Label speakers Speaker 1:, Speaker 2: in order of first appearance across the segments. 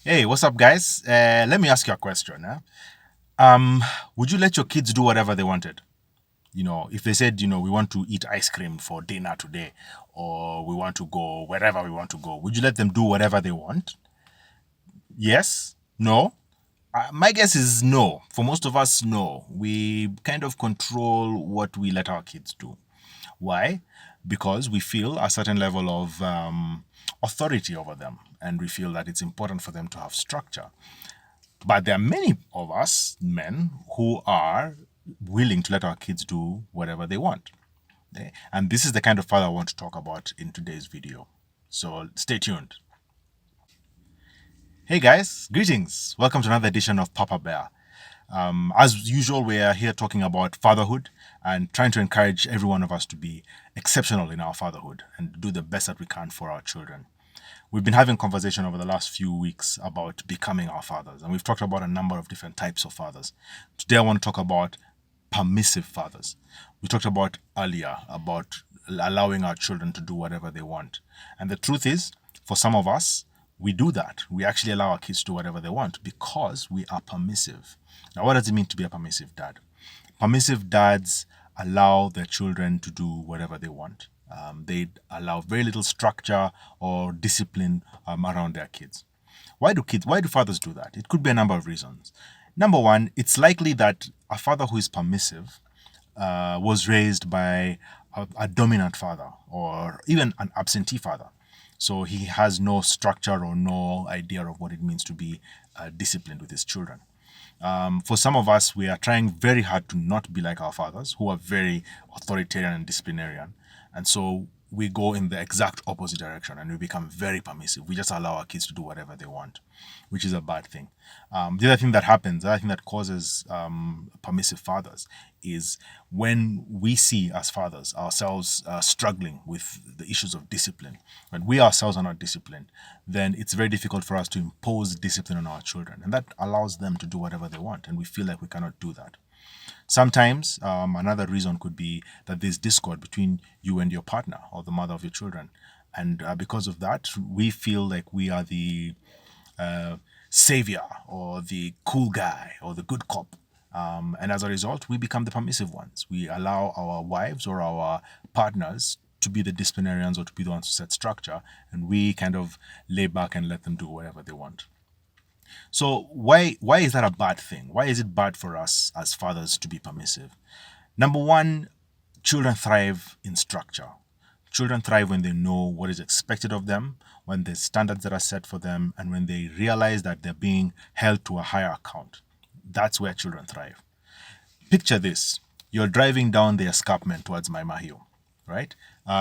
Speaker 1: Hey, what's up, guys? Let me ask you a question. Would you let your kids do whatever they wanted? If they said, we want to eat ice cream for dinner today, or we want to go wherever we want to go, would you let them do whatever they want? Yes? No? My guess is no. For most of us, no. We kind of control what we let our kids do. Why? Because we feel a certain level of authority over them, and we feel that it's important for them to have structure. But there are many of us men who are willing to let our kids do whatever they want. And this is the kind of father I want to talk about in today's video. So stay tuned. Hey guys, greetings. Welcome to another edition of Papa Bear. As usual, we are here talking about fatherhood and trying to encourage every one of us to be exceptional in our fatherhood and do the best that we can for our children. We've been having conversation over the last few weeks about becoming our fathers, and we've talked about a number of different types of fathers. Today I want to talk about permissive fathers. We talked about earlier about allowing our children to do whatever they want. And the truth is, for some of us, we do that. We actually allow our kids to do whatever they want because we are permissive. Now, what does it mean to be a permissive dad? Permissive dads allow their children to do whatever they want. They allow very little structure or discipline around their kids. Why do fathers do that? It could be a number of reasons. Number one, it's likely that a father who is permissive was raised by a dominant father or even an absentee father. So he has no structure or no idea of what it means to be disciplined with his children. For some of us, we are trying very hard to not be like our fathers, who are very authoritarian and disciplinarian. And so we go in the exact opposite direction and we become very permissive. We just allow our kids to do whatever they want, which is a bad thing. The other thing that happens, the other thing that causes permissive fathers is when we see as fathers ourselves struggling with the issues of discipline, when we ourselves are not disciplined, then it's very difficult for us to impose discipline on our children. And that allows them to do whatever they want. And we feel like we cannot do that. Sometimes another reason could be that there's discord between you and your partner or the mother of your children. And because of that, we feel like we are the savior or the cool guy or the good cop. And as a result, we become the permissive ones. We allow our wives or our partners to be the disciplinarians or to be the ones who set structure, and we kind of lay back and let them do whatever they want. So why is that a bad thing? Why is it bad for us as fathers to be permissive? Number one, children thrive in structure. Children thrive when they know what is expected of them, when there's standards that are set for them, and when they realize that they're being held to a higher account. That's where children thrive. Picture this. You're driving down the escarpment towards Maima Hill, right?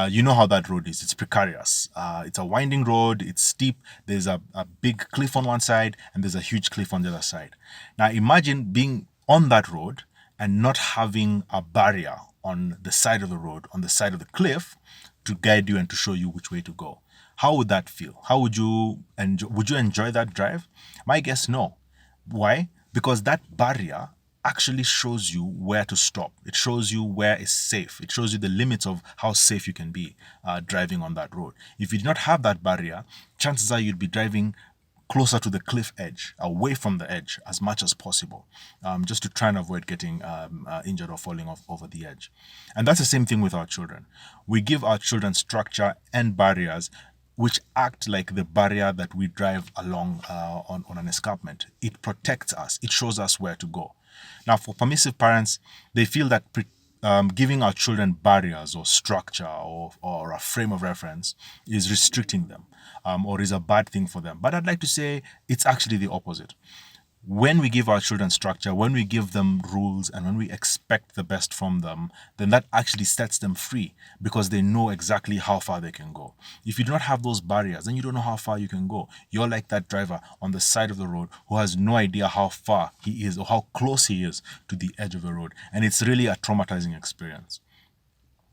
Speaker 1: You know how that road is. It's precarious. It's a winding road. It's steep. There's a big cliff on one side and there's a huge cliff on the other side. Now imagine being on that road and not having a barrier on the side of the road, on the side of the cliff, to guide you and to show you which way to go. How would that feel? How would you enjoy? Would you enjoy that drive? My guess, no. Why? Because that barrier actually shows you where to stop. It shows you where is safe. It shows you the limits of how safe you can be driving on that road. If you did not have that barrier, chances are you'd be driving closer to the cliff edge, away from the edge as much as possible, just to try and avoid getting injured or falling off over the edge. And that's the same thing with our children. We give our children structure and barriers which act like the barrier that we drive along on an escarpment. It protects us. It shows us where to go. Now, for permissive parents, they feel that giving our children barriers or structure or a frame of reference is restricting them or is a bad thing for them. But I'd like to say it's actually the opposite. When we give our children structure, when we give them rules, and when we expect the best from them, then that actually sets them free because they know exactly how far they can go. If you do not have those barriers, then you don't know how far you can go. You're like that driver on the side of the road who has no idea how far he is or how close he is to the edge of the road. And it's really a traumatizing experience.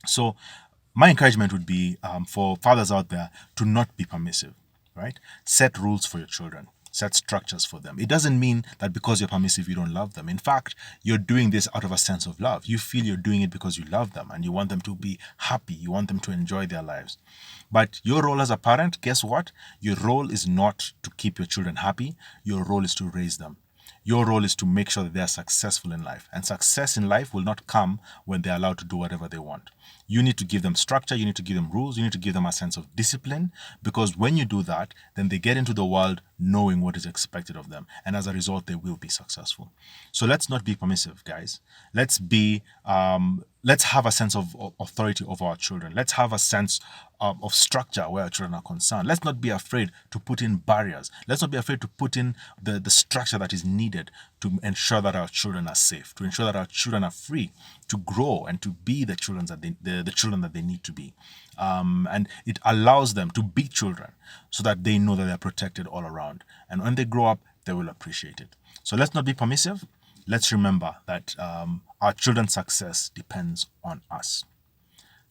Speaker 1: So, my encouragement would be for fathers out there to not be permissive, right? Set rules for your children. Set structures for them. It doesn't mean that because you're permissive, you don't love them. In fact, you're doing this out of a sense of love. You feel you're doing it because you love them and you want them to be happy. You want them to enjoy their lives. But your role as a parent, guess what? Your role is not to keep your children happy. Your role is to raise them. Your role is to make sure that they are successful in life. And success in life will not come when they're allowed to do whatever they want. You need to give them structure, you need to give them rules, you need to give them a sense of discipline, because when you do that, then they get into the world knowing what is expected of them. And as a result, they will be successful. So let's not be permissive, guys. Let's have a sense of authority over our children. Let's have a sense of structure where our children are concerned. Let's not be afraid to put in barriers. Let's not be afraid to put in the structure that is needed to ensure that our children are safe, to ensure that our children are free to grow and to be the children that they need to be. And it allows them to be children so that they know that they're protected all around. And when they grow up, they will appreciate it. So let's not be permissive. Let's remember that our children's success depends on us.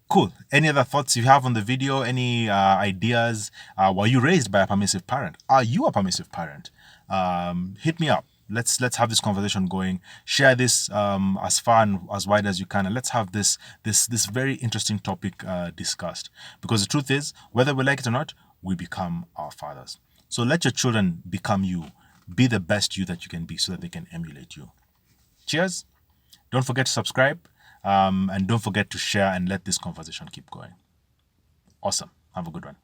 Speaker 1: Cool. Any other thoughts you have on the video? Any ideas? Were you raised by a permissive parent? Are you a permissive parent? Hit me up. Let's have this conversation going. Share this as far and as wide as you can, and let's have this very interesting topic discussed. Because the truth is, whether we like it or not, we become our fathers. So let your children become you. Be the best you that you can be, so that they can emulate you. Cheers. Don't forget to subscribe, and don't forget to share and let this conversation keep going. Awesome. Have a good one.